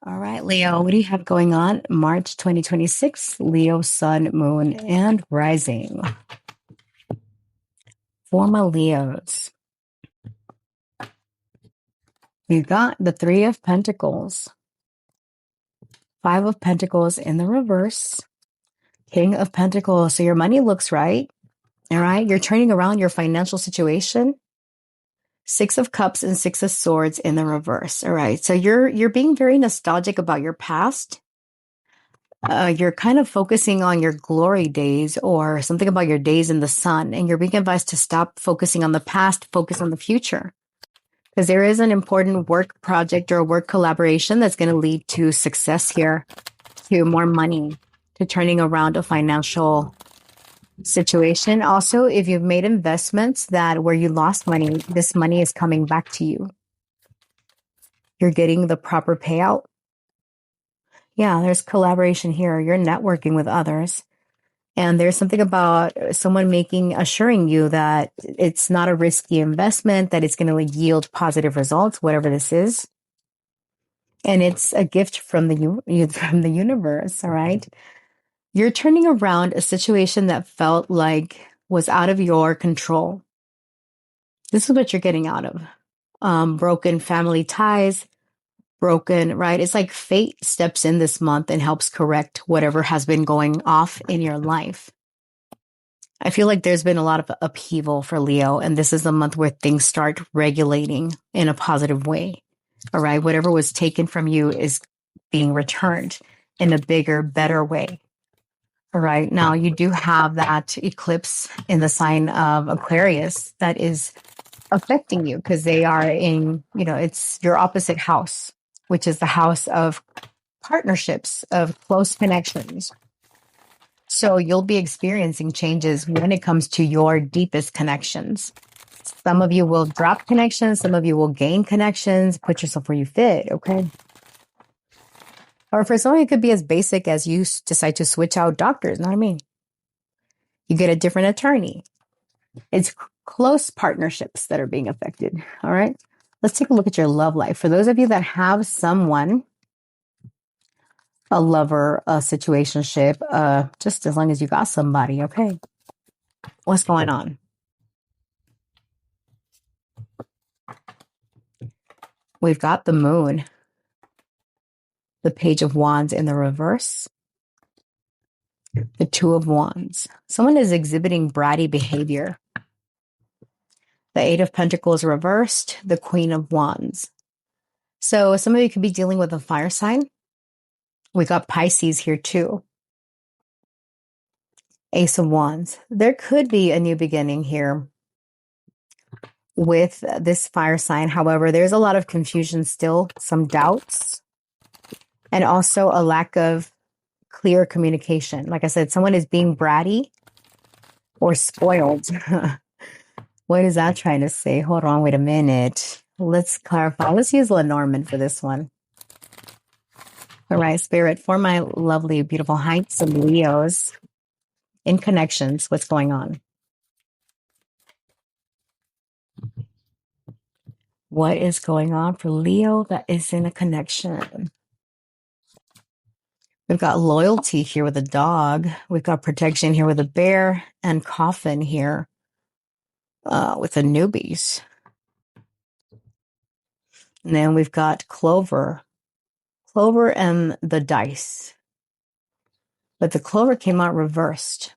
All right, Leo, what do you have going on? March 2026, Leo, Sun, Moon, and Rising. For my Leos, you got the Three of Pentacles, Five of Pentacles in the reverse, King of Pentacles. So your money looks right. All right, you're turning around your financial situation. Six of Cups and Six of Swords in the reverse. All right, so you're being very nostalgic about your past. You're kind of focusing on your glory days or something about your days in the sun, and you're being advised to stop focusing on the past, focus on the future. Because there is an important work project or work collaboration that's going to lead to success here, to more money, to turning around a financial situation. Also, if you've made investments that where you lost money, this money is coming back to you. You're getting the proper payout. Yeah, there's collaboration here. You're networking with others. And there's something about someone assuring you that it's not a risky investment, that it's going to yield positive results, whatever this is. And it's a gift from from the universe. All right. You're turning around a situation that felt like was out of your control. This is what you're getting out of. Broken family ties, broken, right? It's like fate steps in this month and helps correct whatever has been going off in your life. I feel like there's been a lot of upheaval for Leo, and this is a month where things start regulating in a positive way. All right. Whatever was taken from you is being returned in a bigger, better way. All right. Now, you do have that eclipse in the sign of Aquarius that is affecting you because they are it's your opposite house, which is the house of partnerships, of close connections. So you'll be experiencing changes when it comes to your deepest connections. Some of you will drop connections. Some of you will gain connections. Put yourself where you fit, okay? Or for some, it could be as basic as you decide to switch out doctors, know what I mean? You get a different attorney. It's close partnerships that are being affected, all right? Let's take a look at your love life. For those of you that have someone, a lover, a situationship, just as long as you got somebody, okay? What's going on? We've got the moon, the page of wands in the reverse, the two of wands. Someone is exhibiting bratty behavior. The eight of pentacles reversed, the queen of wands. So some of you could be dealing with a fire sign. We got Pisces here too. Ace of wands. There could be a new beginning here with this fire sign. However, there's a lot of confusion still, some doubts, and also a lack of clear communication. Like I said, someone is being bratty or spoiled. What is that trying to say? Hold on, wait a minute. Let's clarify. Let's use Lenormand for this one. All right, Spirit, for my lovely, beautiful heights of Leos in connections, what's going on? What is going on for Leo that is in a connection? We've got loyalty here with a dog. We've got protection here with a bear, and coffin here with the newbies. And then we've got Clover and the dice. But the Clover came out reversed.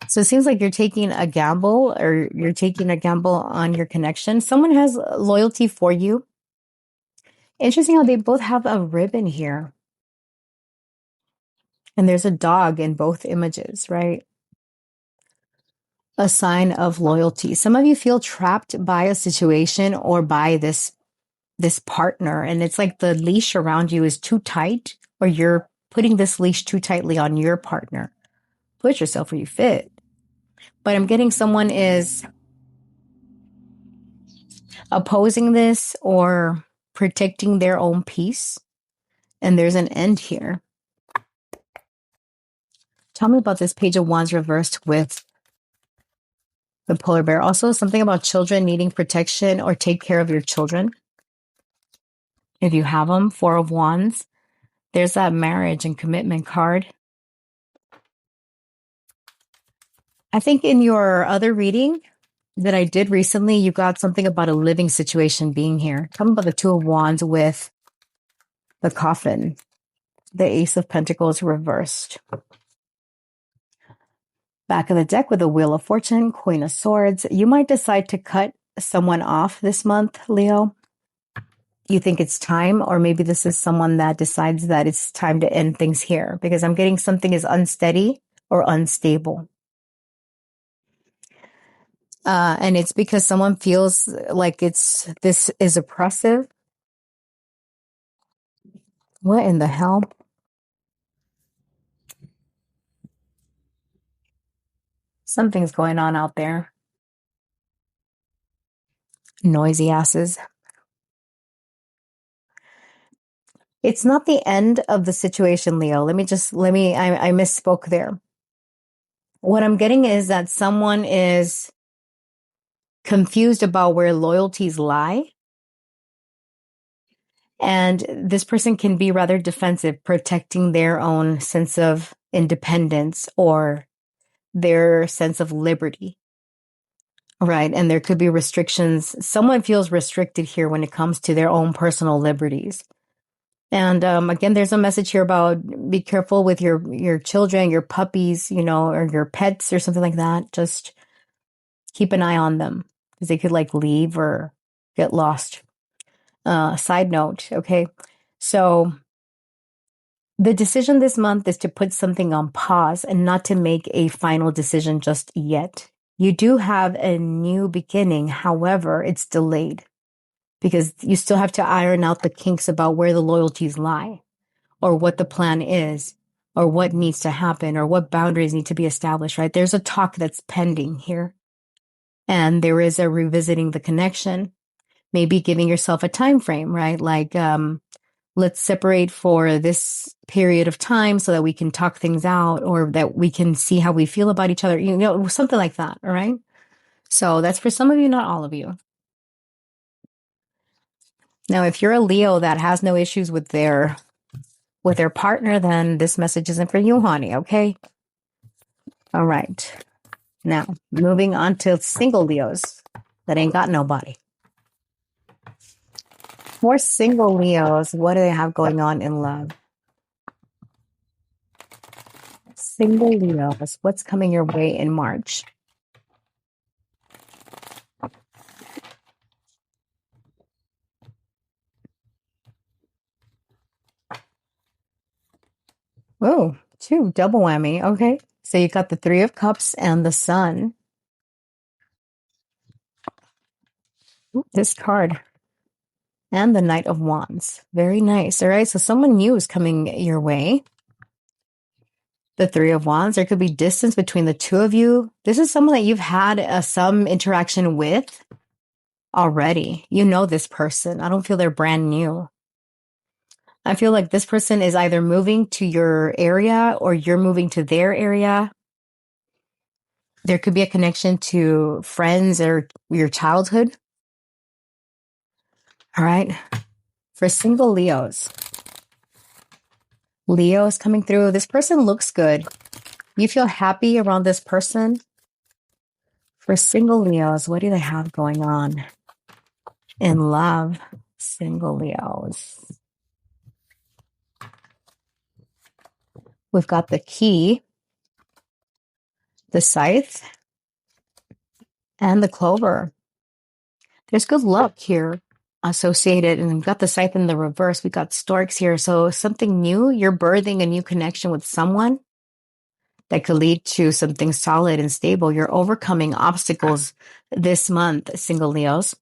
So it seems like you're taking a gamble on your connection. Someone has loyalty for you. Interesting how they both have a ribbon here. And there's a dog in both images, right? A sign of loyalty. Some of you feel trapped by a situation or by this partner, and it's like the leash around you is too tight, or you're putting this leash too tightly on your partner. Put yourself where you fit. But I'm getting someone is opposing this or protecting their own peace, and there's an end here. Tell me about this page of wands reversed with the polar bear. Also, something about children needing protection or take care of your children. If you have them, Four of Wands, there's that marriage and commitment card. I think in your other reading that I did recently, you got something about a living situation being here. Tell me about the Two of Wands with the coffin, the Ace of Pentacles reversed. Back of the deck with the Wheel of Fortune, Queen of Swords. You might decide to cut someone off this month, Leo. You think it's time, or maybe this is someone that decides that it's time to end things here, because I'm getting something is unsteady or unstable. And it's because someone feels like this is oppressive. What in the hell? Something's going on out there. Noisy asses. It's not the end of the situation, Leo. I misspoke there. What I'm getting is that someone is confused about where loyalties lie. And this person can be rather defensive, protecting their own sense of independence or their sense of liberty. Right. And there could be restrictions. Someone feels restricted here when it comes to their own personal liberties. And again, there's a message here about be careful with your children, your puppies, or your pets or something like that. Just keep an eye on them because they could like leave or get lost. Side note. Okay. So the decision this month is to put something on pause and not to make a final decision just yet. You do have a new beginning. However, it's delayed because you still have to iron out the kinks about where the loyalties lie or what the plan is or what needs to happen or what boundaries need to be established, right? There's a talk that's pending here. And there is a revisiting the connection, maybe giving yourself a time frame, right? Like, let's separate for this period of time so that we can talk things out or that we can see how we feel about each other, something like that. All right. So that's for some of you, not all of you. Now, if you're a Leo that has no issues with their partner, then this message isn't for you, honey. Okay. All right. Now, moving on to single Leos that ain't got nobody. For single Leos, what do they have going on in love? Single Leos, what's coming your way in March? Oh, two, double whammy. Okay. So you got the Three of Cups and the Sun. Ooh, this card. And the Knight of Wands. Very nice. All right. So someone new is coming your way. The Three of Wands. There could be distance between the two of you. This is someone that you've had some interaction with already. You know this person. I don't feel they're brand new. I feel like this person is either moving to your area or you're moving to their area. There could be a connection to friends or your childhood. All right. For single Leos, Leo is coming through. This person looks good. You feel happy around this person. For single Leos, what do they have going on in love? Single Leos. We've got the Key, the Scythe, and the Clover. There's good luck here associated, and we've got the Scythe in the reverse. We've got Storks here. So something new, you're birthing a new connection with someone that could lead to something solid and stable. You're overcoming obstacles this month, single Leos.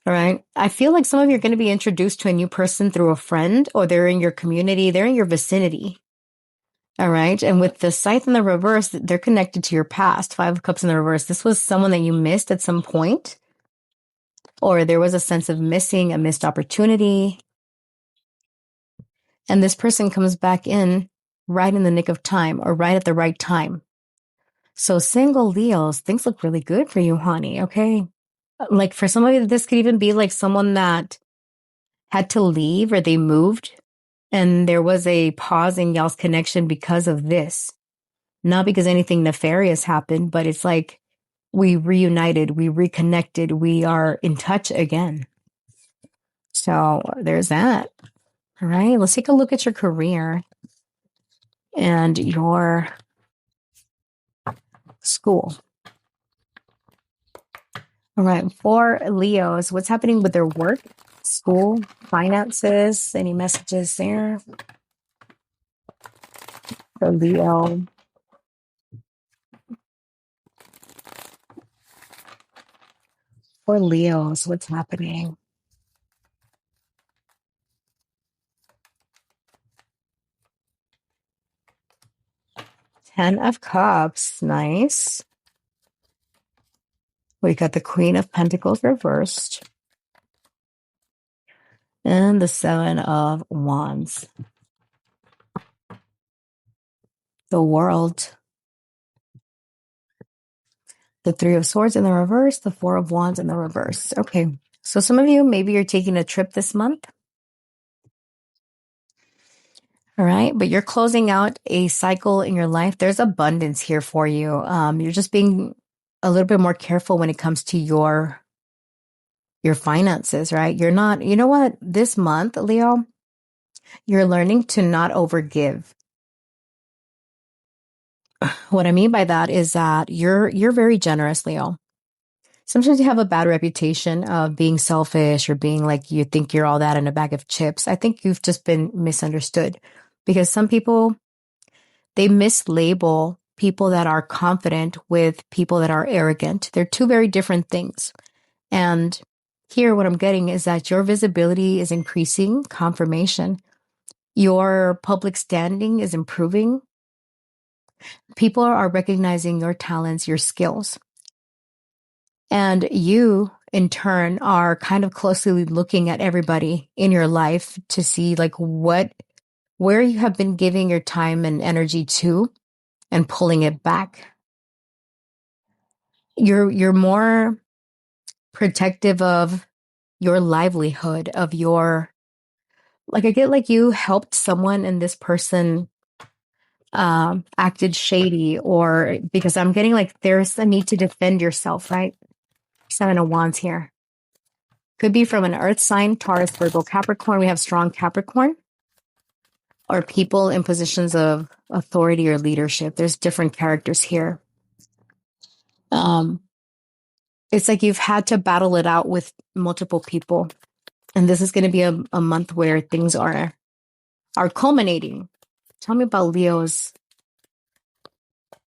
All right. I feel like some of you are going to be introduced to a new person through a friend, or they're in your community, they're in your vicinity. All right. And with the Scythe in the reverse, they're connected to your past. Five of Cups in the reverse. This was someone that you missed at some point, or there was a sense of missing a missed opportunity. And this person comes back in right in the nick of time or right at the right time. So single Leos, things look really good for you, honey. Okay. Like for some of you, this could even be like someone that had to leave or they moved. And there was a pause in y'all's connection because of this. Not because anything nefarious happened, but it's like we reunited, we reconnected, we are in touch again. So there's that. All right, let's take a look at your career and your school. All right, for Leos, what's happening with their work, school, finances? Any messages there for Leo? For Leos, what's happening? Ten of Cups, nice. We got the Queen of Pentacles reversed. And the Seven of Wands. The World. The Three of Swords in the reverse, the Four of Wands in the reverse. Okay, so some of you, maybe you're taking a trip this month. All right, but you're closing out a cycle in your life. There's abundance here for you. You're just being a little bit more careful when it comes to your finances, right? You're not, you know what? This month, Leo, you're learning to not overgive. What I mean by that is that you're very generous, Leo. Sometimes you have a bad reputation of being selfish or being like you think you're all that in a bag of chips. I think you've just been misunderstood because some people, they mislabel people that are confident with people that are arrogant. They're two very different things. And here, what I'm getting is that your visibility is increasing, confirmation. Your public standing is improving. People are recognizing your talents, your skills. And you, in turn, are kind of closely looking at everybody in your life to see like where you have been giving your time and energy to and pulling it back. You're more protective of your livelihood, of your, like I get like you helped someone and this person acted shady, or because I'm getting like there's a need to defend yourself, right? Seven of Wands here. Could be from an earth sign, Taurus, Virgo, Capricorn. We have strong Capricorn. Or people in positions of authority or leadership. There's different characters here. It's like you've had to battle it out with multiple people. And this is going to be a month where things are culminating. Tell me about Leo's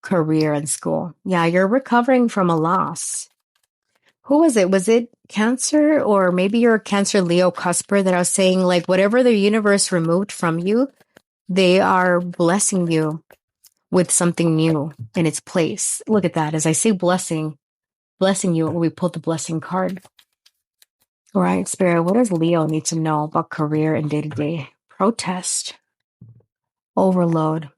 career and school. Yeah, you're recovering from a loss. Who was it? Was it Cancer? Or maybe you're a Cancer Leo cusper that I was saying, like, whatever the universe removed from you, they are blessing you with something new in its place. Look at that. As I say blessing you, we pulled the blessing card. All right, Spirit, what does Leo need to know about career and day-to-day? Protest. Overload.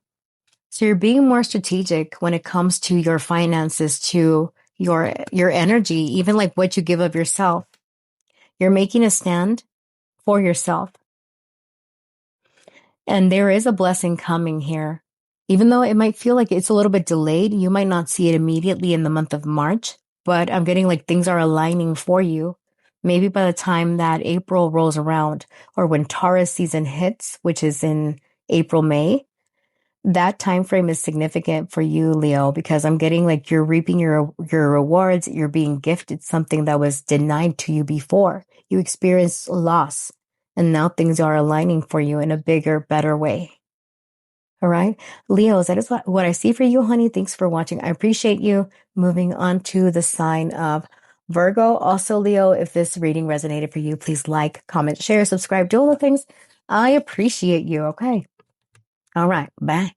So you're being more strategic when it comes to your finances, to your energy, even like what you give of yourself. You're making a stand for yourself. And there is a blessing coming here. Even though it might feel like it's a little bit delayed, you might not see it immediately in the month of March, but I'm getting like things are aligning for you. Maybe by the time that April rolls around, or when Taurus season hits, which is in April, May, that time frame is significant for you, Leo, because I'm getting like you're reaping your rewards. You're being gifted something that was denied to you before. You experienced loss, and now things are aligning for you in a bigger, better way. All right, Leos, that is what I see for you, honey. Thanks for watching. I appreciate you. Moving on to the sign of Virgo. Also, Leo, if this reading resonated for you, please like, comment, share, subscribe, do all the things. I appreciate you. Okay. All right. Bye.